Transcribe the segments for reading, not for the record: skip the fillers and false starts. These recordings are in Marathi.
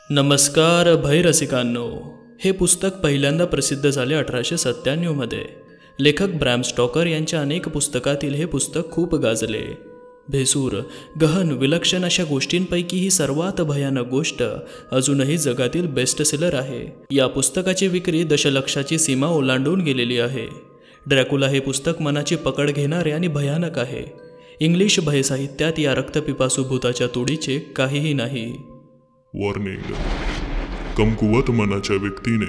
नमस्कार भयरसिकांनो. हे पुस्तक पहिल्यांदा प्रसिद्ध झाले 1897 मध्ये. लेखक ब्रॅम स्टॉकर यांच्या अनेक पुस्तकातील हे पुस्तक खूप गाजले. भेसूर, गहन, विलक्षण अशा गोष्टींपैकी ही सर्वात भयानक गोष्ट अजूनही जगातील बेस्ट सेलर आहे. या पुस्तकाची विक्री दशलक्षाची सीमा ओलांडून गेलेली आहे. ड्रॅकुला हे पुस्तक मनाची पकड घेणारे आणि भयानक आहे. इंग्लिश भयसाहित्यात या रक्तपिपासू भूताच्या तोडीचे काहीही नाही. वॉर्निंग. कमकुवत मनाच्या व्यक्तीने,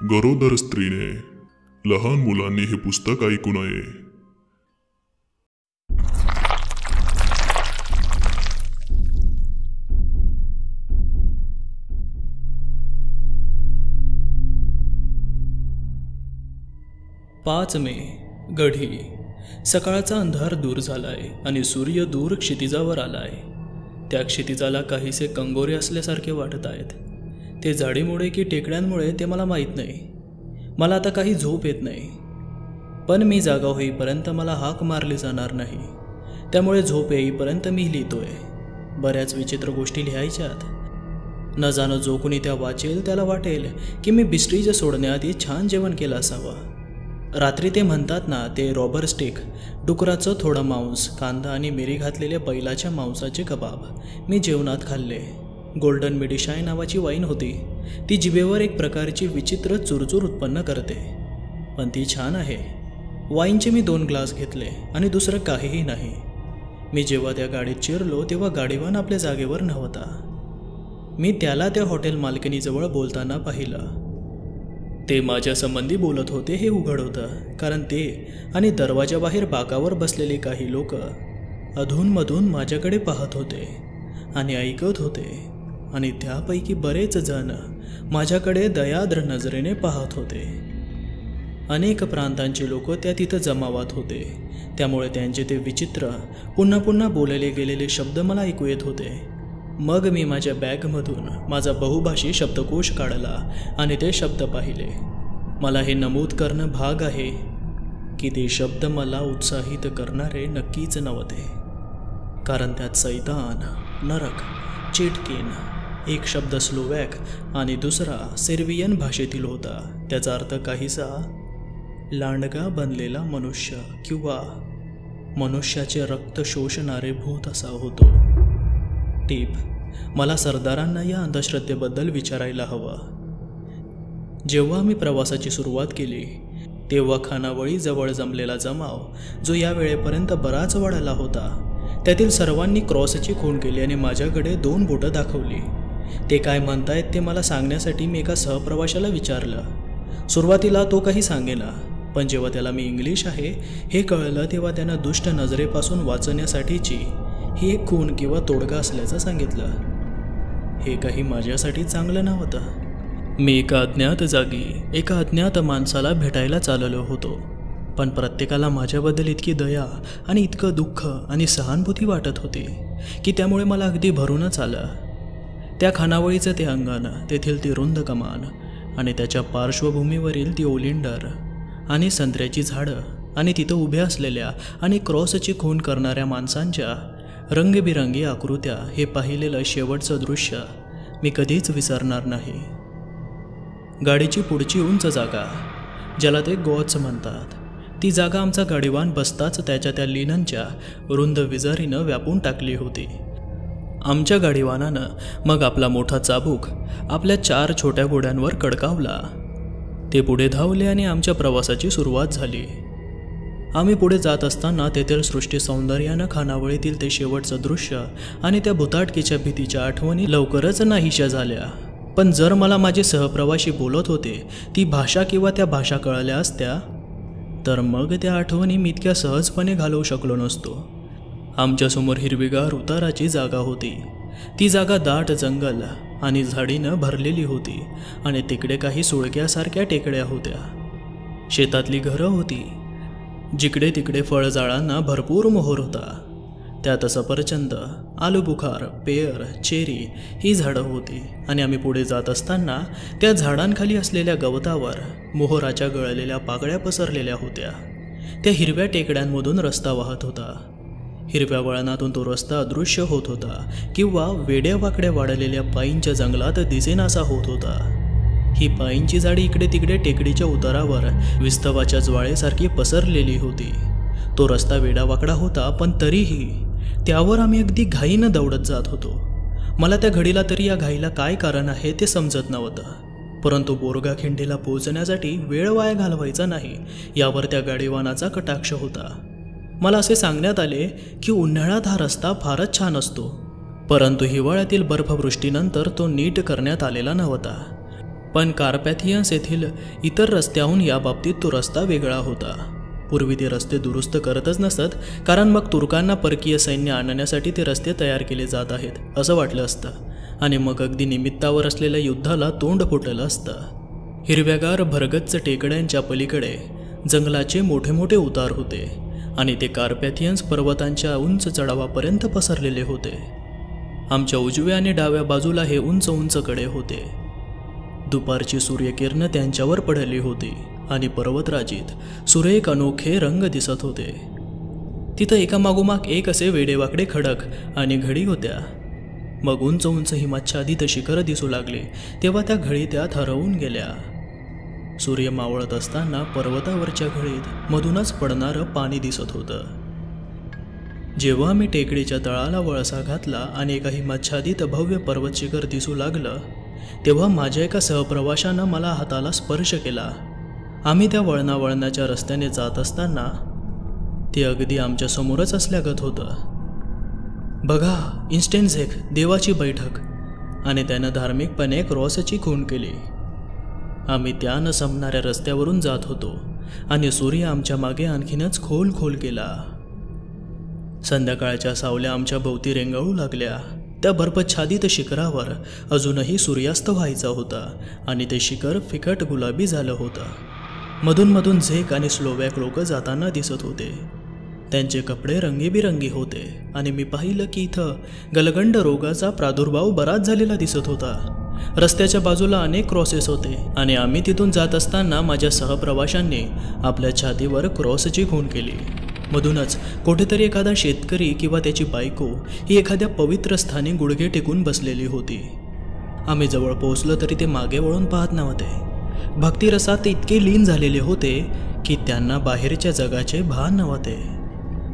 गरोदर स्त्रीने, लहान मुलांनी हे पुस्तक ऐकू नये. पाच मे, गढी. सकाळचा अंधार दूर झालाय आणि सूर्य दूर क्षितिजावर आलाय. त्या क्षितिजाला काहीसे कंगोरे असल्यासारखे वाटत आहेत. ते झाडीमुळे की टेकड्यांमुळे ते मला माहीत नाही. मला आता काही झोप येत नाही, पण मी जागा होईपर्यंत मला हाक मारली जाणार नाही. त्यामुळे झोप येईपर्यंत मी लिहितोय. बऱ्याच विचित्र गोष्टी लिहायच्यात. न जाणं जो कोणी त्या वाचेल त्याला वाटेल की मी बिस्ट्रीज सोडण्याआधी छान जेवण केलं असावं. रात्री ते म्हणतात ना, ते रॉबर स्टेक, डुकराचं थोडं मांस, कांदा आणि मिरी घातलेले बैलाच्या मांसाचे कबाब मी जेवणात खाल्ले. गोल्डन मेडिशाय नावाची वाईन होती. ती जिभेवर एक प्रकारची विचित्र चुरचूर उत्पन्न करते, पण ती छान आहे. वाईनचे मी 2 ग्लास घेतले आणि दुसरं काहीही नाही. मी जेव्हा त्या गाडीत शिरलो तेव्हा गाडीवान आपल्या जागेवर नव्हता. मी त्याला त्या हॉटेल मालकिनीजवळ बोलताना पाहिलं. ते माझ्या संबंधी बोलत होते हे उघड होतं, कारण ते आणि दरवाजाबाहेर बाकावर बसलेले काही लोक अधूनमधून माझ्याकडे पाहत होते आणि ऐकत होते, आणि त्यापैकी बरेच जण माझ्याकडे दयाद्र नजरेने पाहत होते. अनेक प्रांतांचे लोक त्या तिथं जमावात होते, त्यामुळे त्यांचे ते विचित्र पुन्हा पुन्हा बोलले गेलेले शब्द मला ऐकू येत होते. मग मी माझ्या बॅगमधून माझा बहुभाषी शब्दकोश काढला आणि ते शब्द पाहिले. मला हे नमूद करणं भाग आहे की ते शब्द मला उत्साहित करणारे नक्कीच नव्हते, कारण त्यात सैतान, नरक, चिटकीन, एक शब्द स्लोवॅक आणि दुसरा सर्बियन भाषेतील होता. त्याचा अर्थ काहीसा लांडगा बनलेला मनुष्य किंवा मनुष्याचे रक्त शोषणारे भूत असा होतो. टीप: मला सरदारांना या अंधश्रद्धेबद्दल विचारायला हवं. जेव्हा मी प्रवासाची सुरुवात केली तेव्हा खानावळीजवळ जमलेला जमाव, जो या वेळेपर्यंत बराच वाढला होता, त्यातील सर्वांनी क्रॉसची खूण केली आणि माझ्याकडे 2 बोटं दाखवली. ते काय म्हणतायत ते मला सांगण्यासाठी मी एका सहप्रवाशाला विचारलं. सुरुवातीला तो काही सांगेना, पण जेव्हा त्याला मी इंग्लिश आहे हे कळलं तेव्हा त्यानं दुष्ट नजरेपासून वाचण्यासाठीची ही एक खूण किंवा तोडगा असल्याचं सांगितलं. हे काही माझ्यासाठी चांगलं नव्हतं. मी एका अज्ञात जागी एका अज्ञात माणसाला भेटायला चाललो होतो, पण प्रत्येकाला माझ्याबद्दल इतकी दया आणि इतकं दुःख आणि सहानुभूती वाटत होती की त्यामुळे मला अगदी भरूनच आलं. त्या खानावळीचं ते अंगण, तेथील ती रुंद कमान आणि त्याच्या पार्श्वभूमीवरील ती ओलिंडर आणि संत्र्याची झाडं आणि तिथं उभ्या असलेल्या आणि क्रॉसची खूण करणाऱ्या माणसांच्या रंगबिरंगी आकृत्या, हे पाहिलेलं शेवटचं दृश्य मी कधीच विसरणार नाही. गाडीची पुढची उंच जागा, ज्याला ते गॉच म्हणतात, ती जागा आमचा गाडीवान बसताच त्याच्या त्या लिननच्या रुंद विजारीनं व्यापून टाकली होती. आमच्या गाडीवानानं मग आपला मोठा चाबूक आपल्या 4 छोट्या घोड्यांवर कडकावला. ते पुढे धावले आणि आमच्या प्रवासाची सुरुवात झाली. आम्ही पुढे जात असताना तेथील सृष्टी सौंदर्यानं खानावळीतील ते शेवटचं दृश्य आणि त्या भुताटकीच्या भीतीच्या आठवणी लवकरच नाहीशा झाल्या. पण जर मला माझे सहप्रवासी बोलत होते ती भाषा किंवा त्या भाषा कळल्या असत्या तर मग त्या आठवणी मी इतक्या सहजपणे घालवू शकलो नसतो. आमच्यासमोर हिरवीगार उताराची जागा होती. ती जागा दाट जंगल आणि झाडीनं भरलेली होती आणि तिकडे काही सुळक्यासारख्या टेकड्या होत्या. शेतातली घरं होती. जिकडे तिकडे फळझाडांना भरपूर मोहर होता. त्यात सफरचंद, आलूबुखार, पेयर, चेरी ही झाडं होती. आणि आम्ही पुढे जात असताना त्या झाडांखाली असलेल्या गवतावर मोहराच्या गळलेल्या पाकळ्या पसरलेल्या होत्या. त्या हिरव्या टेकड्यांमधून रस्ता वाहत होता. हिरव्या वळणातून तो रस्ता अदृश्य होत होता किंवा वेड्या वाकड्या वाढलेल्या पाईंच्या जंगलात दिसेनासा होत होता. ही पाईंची जाडी इकडे तिकडे टेकडीच्या उतारावर विस्तवाच्या ज्वाळेसारखी पसरलेली होती. तो रस्ता वेडावाकडा होता, पण तरीही त्यावर आम्ही अगदी घाईनं दौडत जात होतो. मला त्या घडीला तरी या घाईला काय कारण आहे ते समजत नव्हतं, परंतु बोरगा खिंडीला पोहोचण्यासाठी वेळ वाया घालवायचा नाही यावर त्या गाडीवानाचा कटाक्ष होता. मला असे सांगण्यात आले की उन्हाळ्यात हा रस्ता फारच छान असतो, परंतु हिवाळ्यातील बर्फवृष्टीनंतर तो नीट करण्यात आलेला नव्हता. पण कार्पॅथियन्स येथील इतर रस्त्याहून याबाबतीत तो रस्ता वेगळा होता. पूर्वी ते रस्ते दुरुस्त करतच नसत, कारण मग तुर्कांना परकीय सैन्य आणण्यासाठी ते रस्ते तयार केले जात आहेत असं वाटलं असतं, आणि मग अगदी निमित्तावर असलेल्या युद्धाला तोंड फुटलं असतं. हिरव्यागार भरगच्च टेकड्यांच्या पलीकडे जंगलाचे मोठे मोठे उतार होते आणि ते कार्पॅथियन्स पर्वतांच्या उंच चढावापर्यंत पसरलेले होते. आमच्या उजव्या आणि डाव्या बाजूला हे उंच उंच कडे होते. दुपारची सूर्यकिरणं त्यांच्यावर पडली होती आणि पर्वतराजीत सुरेख अनोखे रंग दिसत होते. तिथं एकामागोमाग एक असे वेडेवाकडे खडक आणि घडी होत्या. मग उंच उंच हिमाच्छादित शिखरं दिसू लागली, तेव्हा त्या घडी त्यात हरवून गेल्या. सूर्य मावळत असताना पर्वतावरच्या घडीत मधूनच पडणारं पाणी दिसत होतं. जेव्हा मी टेकडीच्या तळाला वळसा घातला आणि एका हिमाच्छादित भव्य पर्वत शिखर दिसू लागलं, तेव्हा माझ्या एका सहप्रवाशानं मला हाताला स्पर्श केला. आम्ही त्या वळणाच्या रस्त्याने जात असताना ते अगदी आमच्या समोरच असल्यागत होतं. बघा, इन्स्टेन्झेक, देवाची बैठक, आणि त्यानं धार्मिकपणे क्रॉसची खूण केली. आम्ही त्या न संपणाऱ्या रस्त्यावरून जात होतो आणि सूर्य आमच्या मागे आणखीनच खोल खोल गेला. संध्याकाळच्या सावल्या आमच्या भोवती रेंगाळू लागल्या. त्या बर्फाच्छादित शिखरावर अजूनही सूर्यास्त व्हायचा होता आणि ते शिखर फिकट गुलाबी झालं होतं. मधून मधून झेक आणि स्लोवॅक लोक जाताना दिसत होते. त्यांचे कपडे रंगीबिरंगी होते आणि मी पाहिलं की इथं गलगंड रोगाचा प्रादुर्भाव बराच झालेला दिसत होता. रस्त्याच्या बाजूला अनेक क्रॉसेस होते आणि आम्ही तिथून जात असताना माझ्या सहप्रवाशांनी आपल्या छातीवर क्रॉसची खूण केली. मधूनच कुठेतरी एखादा शेतकरी किंवा त्याची बायको ही एखाद्या पवित्र स्थानी गुडघे टेकून बसलेली होती. आम्ही जवळ पोहोचलो तरी ते मागे वळून पाहत नव्हते. भक्तिरसात ते इतके लीन झालेले होते की त्यांना बाहेरच्या जगाचे भान नव्हते.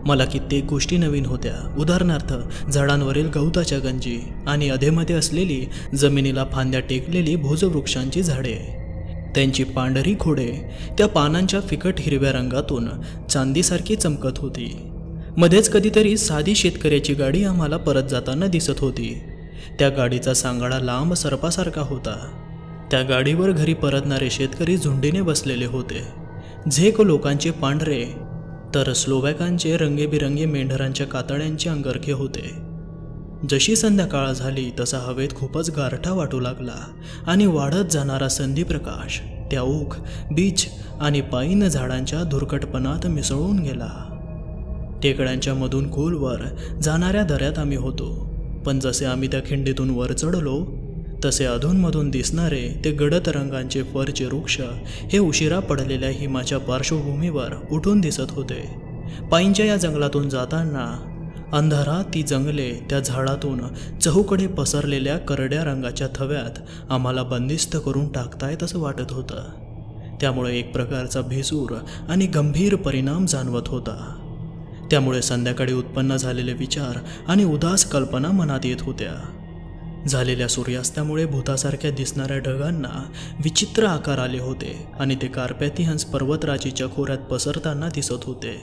मला कित्येक गोष्टी नवीन होत्या. उदाहरणार्थ झाडांवरील गवताच्या गंजी आणि अधेमध्ये असलेली जमिनीला फांद्या टेकलेली भोजवृक्षांची झाडे, त्यांची पांढरी खोडे त्या पानांच्या फिकट हिरव्या रंगातून चांदीसारखी चमकत होती. मध्येच कधीतरी साधी शेतकऱ्याची गाडी आम्हाला परत जाताना दिसत होती. त्या गाडीचा सांगाडा लांब सर्पासारखा होता. त्या गाडीवर घरी परतणारे शेतकरी झुंडीने बसलेले होते. झेक लोकांचे पांढरे तर स्लोवॅकांचे रंगेबिरंगी मेंढरांच्या कातड्यांचे अंगरखे होते. जशी संध्याकाळ झाली तसा हवेत खूपच गारठा वाटू लागला आणि वाढत जाणारा संधीप्रकाश त्या ओक, बीच आणि पाईन झाडांच्या धुरकटपणात मिसळून गेला. टेकड्यांच्या मधून खोलवर जाणाऱ्या दऱ्यात आम्ही होतो, पण जसे आम्ही त्या खिंडीतून वर चढलो तसे अधूनमधून दिसणारे ते गडद रंगांचे फरचे वृक्ष हे उशिरा पडलेल्या हिमाच्या पार्श्वभूमीवर उठून दिसत होते. पाईंच्या या जंगलातून जाताना अंधारात ती जंगले त्या झाडातून चहूकडे पसरलेल्या करड्या रंगाच्या थव्यात आम्हाला बंदिस्त करून टाकतायत असं वाटत होतं. त्यामुळे एक प्रकारचा भेसूर आणि गंभीर परिणाम जाणवत होता. त्यामुळे संध्याकाळी उत्पन्न झालेले विचार आणि उदास कल्पना मनात येत होत्या. झालेल्या सूर्यास्तामुळे भूतासारख्या दिसणाऱ्या ढगांना विचित्र आकार आले होते आणि ते कार्पॅथियन्स पर्वतराजीच्या खोऱ्यात पसरताना दिसत होते.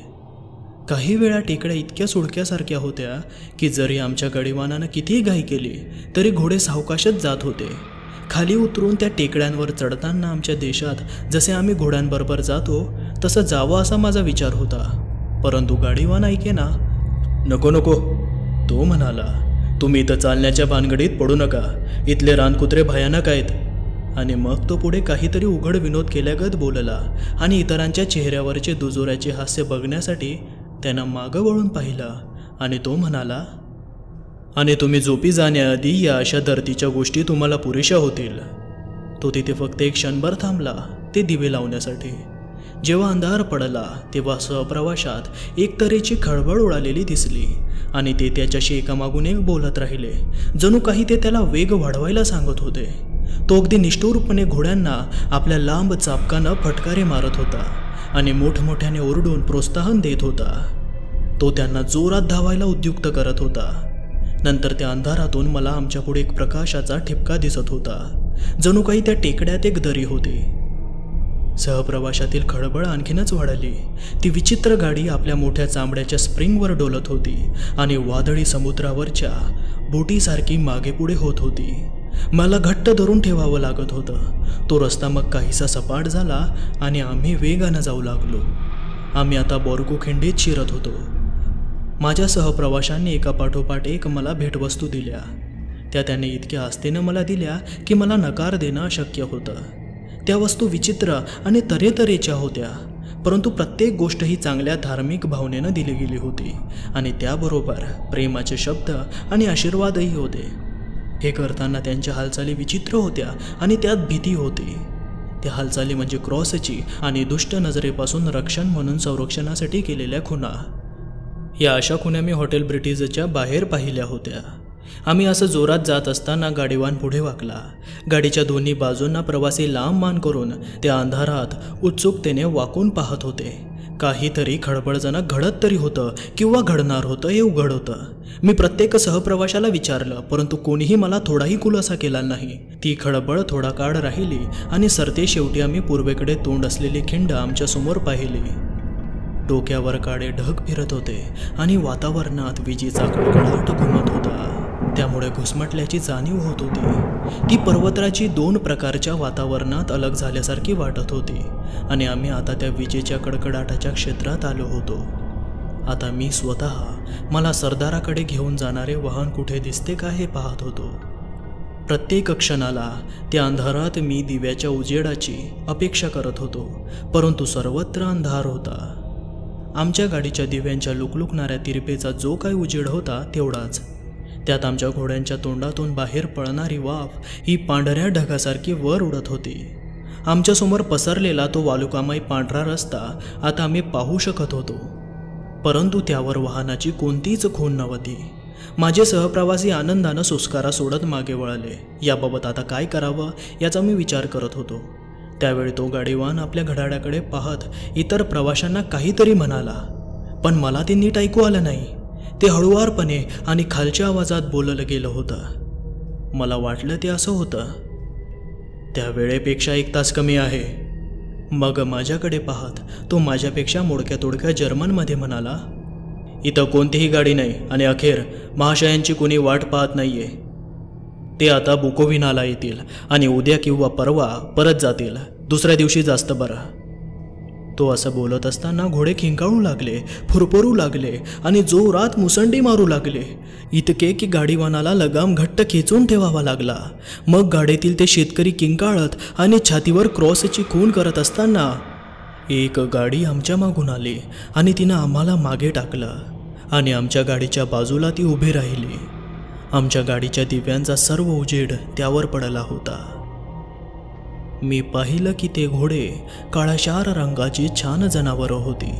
काही वेळा टेकड्या इतक्या सुडक्यासारख्या होत्या की जरी आमच्या गडीवानानं कितीही घाई केली तरी घोडे सावकाशच जात होते. खाली उतरून त्या टेकड्यांवर चढताना आमच्या देशात जसे आम्ही घोड्यांबरोबर जातो तसं जावं असा माझा विचार होता, परंतु गाडीवान ऐकेना. नको नको, तो म्हणाला, तुम्ही इथं चालण्याच्या भानगडीत पडू नका, इथले रानकुत्रे भयानक आहेत. आणि मग तो पुढे काहीतरी उघड विनोद केल्यागत बोलला आणि इतरांच्या चेहऱ्यावरचे दुजोऱ्याचे हास्य बघण्यासाठी त्यानं मागं वळून पाहिलं आणि तो म्हणाला, आणि तुम्ही झोपी जाण्याआधी या अशा धर्तीच्या गोष्टी तुम्हाला पुरेशा होतील. तो तिथे फक्त एक क्षणभर थांबला ते दिवे लावण्यासाठी. जेव्हा अंधार पडला तेव्हा सहप्रवाशात एक तऱ्हेची खळबळ उडालेली दिसली आणि ते त्याच्याशी एकामागून एक बोलत राहिले, जणू काही ते त्याला वेग वाढवायला सांगत होते. तो अगदी निष्ठुरपणे घोड्यांना आपल्या लांब चापकानं फटकारे मारत होता आणि मोठमोठ्याने ओरडून प्रोत्साहन देत होता. तो त्यांना जोरात धावायला उद्युक्त करत होता. नंतर त्या अंधारातून मला आमच्यापुढे एक प्रकाशाचा ठिपका दिसत होता, जणू काही त्या टेकड्यात एक दरी होती. सहप्रवाशातील खळबळ आणखीनच वाढली. ती विचित्र गाडी आपल्या मोठ्या चांबड्याच्या स्प्रिंगवर डोलत होती आणि वादळी समुद्रावरच्या बोटीसारखी मागे पुढे होत होती. मला घट्ट धरून ठेवावं लागत होतं. तो रस्ता मग काहीसा सपाट झाला आणि आम्ही वेगानं जाऊ लागलो. आम्ही आता बोर्गो खिंडीत शिरत होतो. माझ्या सहप्रवाशांनी एका पाठोपाठ एक मला भेटवस्तू दिल्या. त्या त्याने इतक्या आस्थेनं मला दिल्या की मला नकार देणं अशक्य होतं. त्या वस्तू विचित्र आणि तऱ्हेतऱ्हेच्या होत्या, परंतु प्रत्येक गोष्ट ही चांगल्या धार्मिक भावनेनं दिली गेली होती आणि त्याबरोबर प्रेमाचे शब्द आणि आशीर्वादही होते. हे करताना त्यांच्या हालचाली विचित्र होत्या आणि त्यात भीती होती. त्या हालचाली म्हणजे क्रॉसची आणि दुष्ट नजरेपासून रक्षण म्हणून संरक्षणासाठी केलेल्या खुणा. या अशा खुणा मी हॉटेल ब्रिटिशच्या बाहेर पाहिल्या होत्या. आम्ही असं जोरात जात असताना गाडीवान पुढे वाकला. गाडीच्या दोन्ही बाजूंना प्रवासी लांब मान करून त्या अंधारात उत्सुकतेने वाकून पाहत होते. काहीतरी खळबळजनक घडत तरी होतं किंवा घडणार होतं हे उघड होतं. मी प्रत्येक सहप्रवाशाला विचारलं, परंतु कोणीही मला थोडाही खुलासा केला नाही. ती खळबळ थोडा काळ राहिली आणि सरते शेवटी आम्ही पूर्वेकडे तोंड असलेली खिंड आमच्या समोर पाहिली. डोक्यावर काळे ढग फिरत होते आणि वातावरणात विजेचा कडकडाट घुमत होता, त्यामुळे घुसमटल्याची जाणीव होत होती. ती पर्वताची दोन प्रकारच्या वातावरणात अलग झाल्यासारखी वाटत होती आणि आम्ही आता त्या विजेच्या कडकडाटाच्या क्षेत्रात आलो होतो. आता मी स्वतः मला सरदाराकडे घेऊन जाणारे वाहन कुठे दिसते का हे पाहत होतो. प्रत्येक क्षणाला त्या अंधारात मी दिव्याच्या उजेडाची अपेक्षा करत होतो, परंतु सर्वत्र अंधार होता. आमच्या गाडीच्या दिव्यांच्या लुकलुकणाऱ्या तिरपेचा जो काही उजेड होता तेवढाच. त्यात आमच्या घोड्यांच्या तोंडातून बाहेर पळणारी वाफ ही पांढऱ्या ढगासारखी वर उडत होती. आमच्यासमोर पसरलेला तो वालुकामय पांढरा रस्ता आता आम्ही पाहू शकत होतो, परंतु त्यावर वाहनाची कोणतीच खूण नव्हती. माझे सहप्रवासी आनंदानं सुस्कारा सोडत मागे वळाले. याबाबत आता काय करावं याचा मी विचार करत होतो. त्यावेळी तो गाडीवान आपल्या घड्याळाकडे पाहत इतर प्रवाशांना काहीतरी म्हणाला, पण मला ते नीट ऐकू आलं नाही. ते हळुवारपणे आणि खालच्या आवाजात बोललं गेलं होतं. मला वाटलं ते असं होतं, त्या वेळेपेक्षा 1 तास कमी आहे. मग माझ्याकडे पाहत तो माझ्यापेक्षा मोडक्या तोडक्या जर्मनमध्ये म्हणाला, इथं कोणतीही गाडी नाही आणि अखेर महाशयांची कोणी वाट पाहत नाहीये. ते आता बुकोविनाला येतील आणि उद्या किंवा परवा परत जातील. दुसऱ्या दिवशी जास्त बरं. तो असं बोलत असताना घोडे खिंकाळू लागले, फुरफुरू लागले आणि जोरात मुसंडी मारू लागले, इतके की गाडीवानाला लगाम घट्ट खेचून ठेवावा लागला. मग गाडीतील ते शेतकरी किंकाळत आणि छातीवर क्रॉसची खूण करत असताना एक गाडी आमच्या मागून आली आणि तिनं आम्हाला मागे टाकलं आणि आमच्या गाडीच्या बाजूला ती उभी राहिली. आमच्या गाडीच्या दिव्यांचा सर्व उजेड त्यावर पडला होता. मी पाहिलं की ते घोडे काळाशार रंगाची छान जनावरं होती.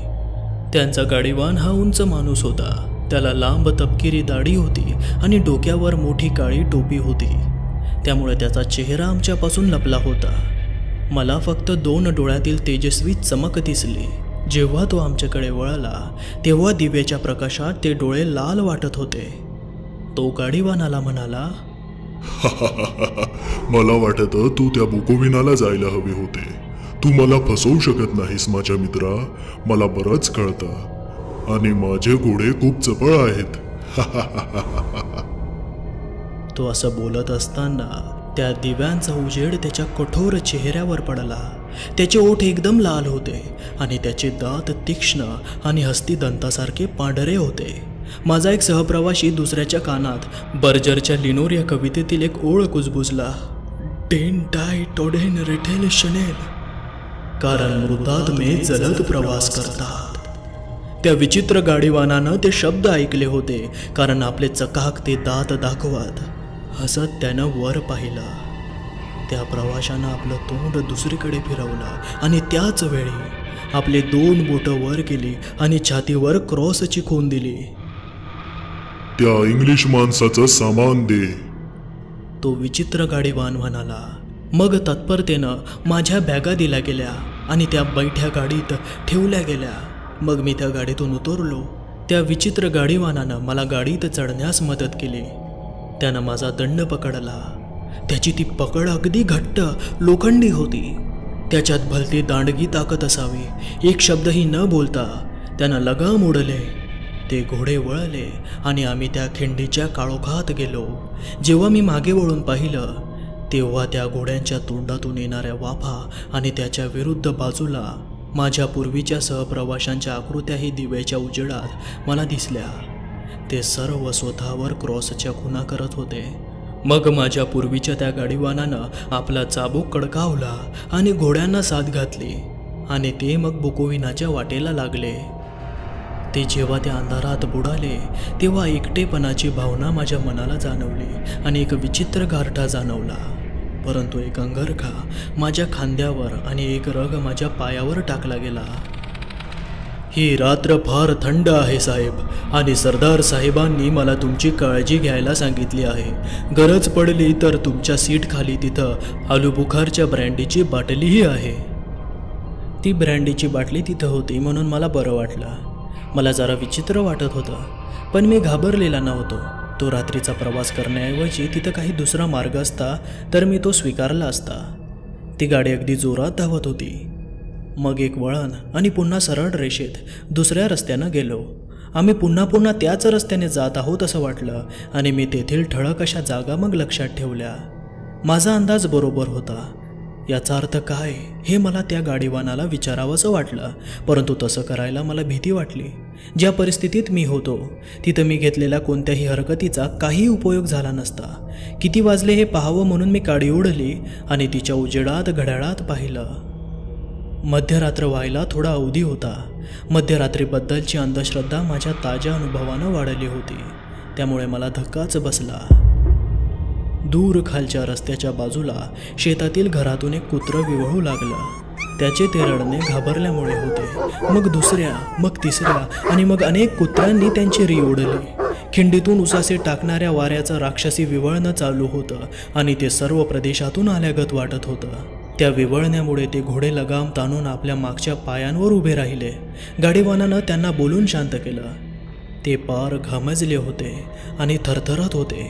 त्यांचा गाडीवान हा उंच माणूस होता. त्याला लांब तपकिरी दाढी होती आणि डोक्यावर मोठी काळी टोपी होती, त्यामुळे त्याचा चेहरा आमच्यापासून लपला होता. मला फक्त 2 डोळ्यातील तेजस्वी चमक दिसली. जेव्हा तो आमच्याकडे वळला तेव्हा दिव्याच्या प्रकाशात ते डोळे लाल वाटत होते. तो गाडीवानाला म्हणाला, मला वाटतं तू त्या बुकोविनाला जायला हवे होते. तू मला फसवू शकत नाहीस माझ्या मित्रा. मला बरंच कळतं आणि माझे घोडे खूप चपळ आहेत. तो असं बोलत असताना त्या दिव्यांचा उजेड त्याच्या कठोर चेहऱ्यावर पडला. त्याचे ओठ एकदम लाल होते आणि त्याचे दात तीक्ष्ण आणि हस्तिदंतासारखे पांढरे होते. माझा एक सहप्रवासी दुसऱ्याच्या कानात बर्जरच्या लिनोर या कवितेतील एक ओळ कुजबुजला, डेन डाय टोडेन रिटेल शनेल, कारण मृतात्मे जलद प्रवास करतात. त्या विचित्र गाडीवानानं ते शब्द ऐकले होते, कारण आपले चकाकते दात दाखवत हसत त्यानं वर पाहिलं. त्या प्रवाशानं आपलं तोंड दुसरीकडे फिरवलं आणि त्याच वेळी आपले 2 बोटं वर केली आणि छातीवर क्रॉसची खूण दिली. त्या इंग्लिश माणसाचं सामान दे. तो विचित्र गाडीवान म्हणाला. मग तत्परतेनं माझ्या बॅगा दिल्या गेल्या आणि त्या बैठ्या गाडीत ठेवल्या गेल्या. मग मी त्या गाडीतून उतरलो. त्या विचित्र गाडीवानानं मला गाडीत चढण्यास मदत केली. त्यानं माझा दंड पकडला. त्याची ती पकड अगदी घट्ट लोखंडी होती. त्याच्यात भलती दांडगी ताकद असावी. एक शब्दही न बोलता त्यानं लगाम उडले. ते घोडे वळले आणि आम्ही त्या खिंडीच्या काळोखात गेलो. जेव्हा मी मागे वळून पाहिलं तेव्हा त्या घोड्यांच्या तोंडातून येणाऱ्या वाफा आणि त्याच्या विरुद्ध बाजूला माझ्या पूर्वीच्या सहप्रवाशांच्या आकृत्याही दिव्याच्या उजेडात मला दिसल्या. ते सर्व स्वतःवर क्रॉसच्या खुणा करत होते. मग माझ्या पूर्वीच्या त्या गाडीवानानं आपला चाबूक कडकावला आणि घोड्यांना साथ घातली आणि ते मग बुकोविनाच्या वाटेला लागले. ते जेव्हा त्या अंधारात बुडाले तेव्हा एकटेपणाची भावना माझ्या मनाला जाणवली आणि एक विचित्र गारठा जाणवला. परंतु एक अंगरखा माझ्या खांद्यावर आणि एक रग माझ्या पायावर टाकला गेला. ही रात्र फार थंड आहे साहेब आणि सरदार साहेबांनी मला तुमची काळजी घ्यायला सांगितली आहे. गरज पडली तर तुमच्या सीट खाली तिथं आलूबुखारच्या ब्रँडीची बाटलीही आहे. ती ब्रँडीची बाटली तिथं होती म्हणून मला बरं वाटलं. मला जरा विचित्र वाटत होतं पण मी घाबरलेला नव्हतो. तो रात्रीचा प्रवास करण्याऐवजी तिथं काही दुसरा मार्ग असता तर मी तो स्वीकारला असता. ती गाडी अगदी जोरात धावत होती. मग एक वळण आणि पुन्हा सरळ रेषेत दुसऱ्या रस्त्यानं गेलो. आम्ही पुन्हा त्याच रस्त्याने जात आहोत असं वाटलं आणि मी तेथील ठळक अशा जागा मग लक्षात ठेवल्या. माझा अंदाज बरोबर होता. याचा अर्थ काय हे मला त्या गाडीवानाला विचारावंसं वाटलं परंतु तसं करायला मला भीती वाटली. ज्या परिस्थितीत मी होतो तिथं मी घेतलेल्या कोणत्याही हरकतीचा काही उपयोग झाला नसता. किती वाजले हे पाहावं म्हणून मी काडी उडली आणि तिच्या उजेडात घड्याळात पाहिलं. मध्यरात्र व्हायला थोडा अवधी होता. मध्यरात्रीबद्दलची अंधश्रद्धा माझ्या ताज्या अनुभवानं वाढली होती त्यामुळे मला धक्काच बसला. दूर खालच्या रस्त्याच्या बाजूला शेतातील घरातून एक कुत्रं विवळू लागलं. त्याचे ते रडणे घाबरल्यामुळे होते. मग दुसऱ्या मग तिसऱ्या आणि मग अनेक कुत्र्यांनी त्यांची री ओढली. खिंडीतून उसासे टाकणाऱ्या वाऱ्याचं राक्षसी विवळणं चालू होतं आणि ते सर्व प्रदेशातून आल्यागत वाटत होतं. त्या विवळण्यामुळे ते घोडे लगाम ताणून आपल्या मागच्या पायांवर उभे राहिले. गाडीवानानं त्यांना बोलून शांत केलं. ते पार घामजले होते आणि थरथरत होते.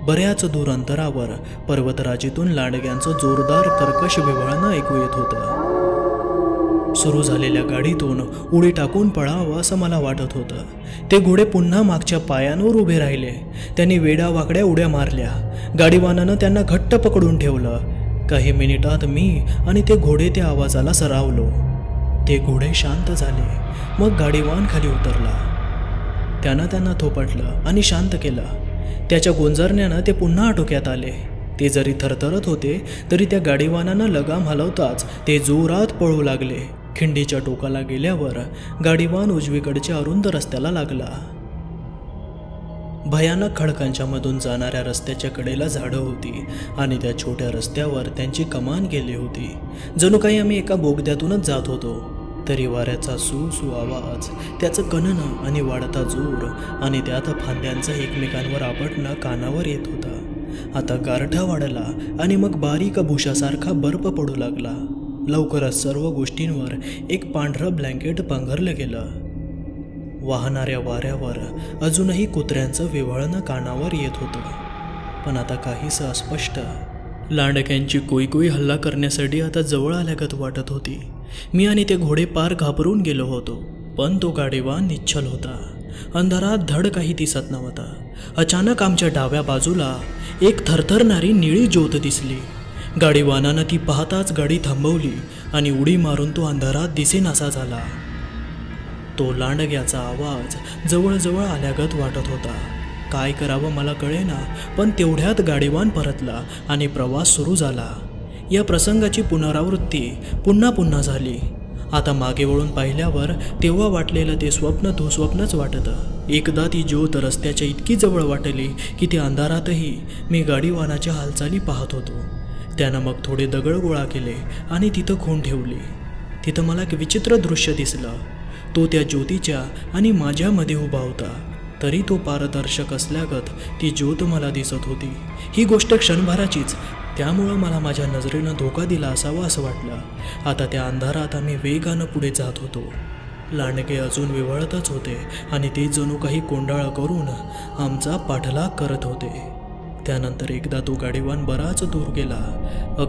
बऱ्याच दूर अंतरावर पर्वतराजीतून लांडग्यांचं जोरदार कर्कश विवळणं ऐकू येत होतं. सुरू झालेल्या गाडीतून उडी टाकून पळावं असं मला वाटत होतं. ते घोडे पुन्हा मागच्या पायांवर उभे राहिले. त्यांनी वेडावाकड्या उड्या मारल्या. गाडीवानानं त्यांना घट्ट पकडून ठेवलं. काही मिनिटात मी आणि ते घोडे त्या आवाजाला सरावलो. ते घोडे शांत झाले. मग गाडीवान खाली उतरला. त्यानं त्यांना थोपटलं आणि शांत केलं. त्याच्या गोंजरण्यानं ते पुन्हा आटोक्यात आले. ते जरी थरथरत होते तरी त्या गाडीवानानं लगाम हलवताच ते जोरात पळू लागले. खिंडीच्या टोकाला गेल्यावर गाडीवान उजवीकडच्या अरुंद रस्त्याला लागला. भयानक खडकांच्या मधून जाणाऱ्या रस्त्याच्या कडेला झाडं होती आणि त्या छोट्या रस्त्यावर त्यांची कमान गेली होती. जणू काही आम्ही एका बोगद्यातूनच जात होतो. तरी वाऱ्याचा सू आवाज, त्याचं कणनं आणि वाढता जोर आणि त्यात फांद्यांचा एकमेकांवर आपटणं कानावर येत होता. आता गारठा वाढला आणि मग बारीक भुशासारखा बर्फ पडू लागला. लवकरच सर्व गोष्टींवर एक पांढरं ब्लँकेट पांघरलं गेलं. वाहणाऱ्या वाऱ्यावर अजूनही कुत्र्यांचं विव्हळणं कानावर येत होतं पण आता काहीसं अस्पष्ट. लांडग्यांची कोई हल्ला करण्यासाठी आता जवळ आल्यागत वाटत होती. मी आणि ते घोडे पार घाबरून गेलो होतो पण तो गाडीवान निश्चल होता. अंधारात धड काही दिसत नव्हता. अचानक आमच्या डाव्या बाजूला एक थरथरणारी निळी ज्योत दिसली. गाडीवानानं ती पाहताच गाडी थांबवली आणि उडी मारून तो अंधारात दिसेनासा झाला. तो लांडग्याचा आवाज जवळजवळ आल्यागत वाटत होता. काय करावं मला कळेना पण तेवढ्यात गाडीवान परतला आणि प्रवास सुरू झाला. या प्रसंगाची पुनरावृत्ती पुन्हा झाली. आता मागे वळून पाहिल्यावर तेव्हा वाटलेलं ते स्वप्न दुःस्वप्नच वाटतं. एकदा ती ज्योत रस्त्याच्या इतकी जवळ वाटली की त्या अंधारातही मी गाडीवानाच्या हालचाली पाहत होतो. त्यानं मग थोडे दगड गोळा केले आणि तिथं खूण ठेवली. तिथं मला एक विचित्र दृश्य दिसलं. तो त्या ज्योतीच्या आणि माझ्यामध्ये उभा होता. तरी तो पारदर्शक असल्यागत ती ज्योत मला दिसत होती. ही गोष्ट क्षणभराचीच, त्यामुळं मला माझ्या नजरेनं धोका दिला असावा असं वाटलं. आता त्या अंधारात आम्ही वेगानं पुढे जात होतो. लांडगे अजून विव्हळतच होते आणि ते जणू काही कोंडाळं करून आमचा पाठलाग करत होते. त्यानंतर एकदा तो गाडीवान बराच दूर गेला.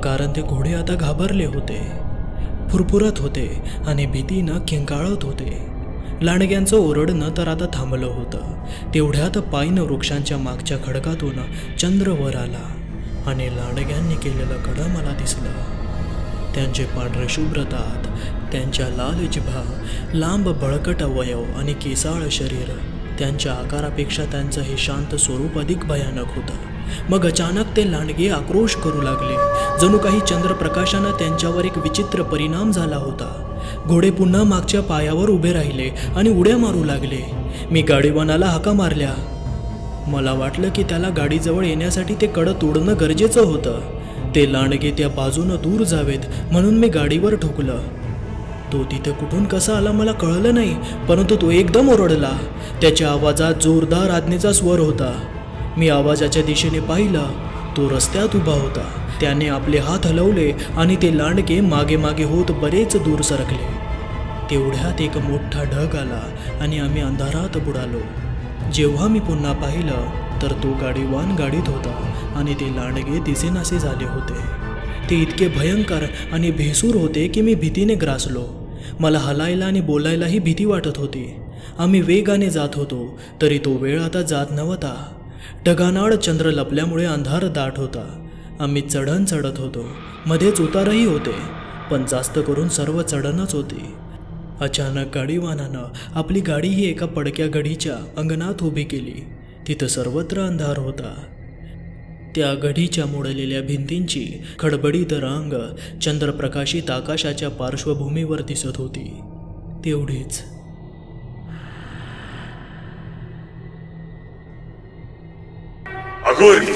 कारण ते घोडे आता घाबरले होते, फुरफुरत होते आणि भीतीनं किंकाळत होते. लांडग्यांचं ओरडणं तर आता थांबलं होतं. तेवढ्यात पायन वृक्षांच्या मागच्या खडकातून चंद्र वर आला आणि लांडग्यांनी केलेलं कडं मला दिसलं. त्यांचे पांढरे शुभ्र दात, त्यांच्या लाल जिभा, लांब बळकट अवयव आणि केसाळ शरीर, त्यांच्या आकारापेक्षा त्यांचं हे शांत स्वरूप अधिक भयानक होतं. मग अचानक ते लांडगे आक्रोश करू लागले. जणू काही चंद्रप्रकाशानं त्यांच्यावर एक विचित्र परिणाम झाला होता. घोडे पुन्हा मागच्या पायावर उभे राहिले आणि उड्या मारू लागले. मी गाडीवानाला हाका मारल्या. मला वाटलं की त्याला गाडीजवळ येण्यासाठी ते कडं तोडणं गरजेचं होतं. ते लांडगे त्या बाजूनं दूर जावेत म्हणून मी गाडीवर ठोकलं. तो तिथे कुठून कसा आला मला कळलं नाही, परंतु तो एकदम ओरडला. त्याच्या आवाजात जोरदार आज्ञेचा स्वर होता. मी आवाजाच्या दिशेने पाहिलं. तो रस्त्यात उभा होता. त्याने आपले हात हलवले आणि ते लांडगे मागे मागे होत बरेच दूर सरकले. तेवढ्यात एक मोठा ढग आला आणि आम्ही अंधारात बुडालो. जेव्हा मी पुन्हा पाहिलं तर तो गाडीवान गाडीत होता आणि ते लांडगे दिसेनासे झाले होते. ते इतके भयंकर आणि भेसूर होते की मी भीतीने ग्रासलो. मला हलायला आणि बोलायलाही भीती वाटत होती. आम्ही वेगाने जात होतो तरी तो वेळ आता जात नव्हता. ढगानाळ चंद्र लपल्यामुळे अंधार दाट होता. आम्ही चढण चढत होतो. मध्येच उतारही होते, पण जास्त करून सर्व चढणच होती. अचानक गाडीवानानं आपली गाडीही एका पडक्या गढीच्या अंगणात उभी केली. तिथं सर्वत्र अंधार होता. त्या गढीच्या मोडलेल्या भिंतींची खडबडीत रांग चंद्रप्रकाशित आकाशाच्या पार्श्वभूमीवर दिसत होती. तेवढीच. अगोरी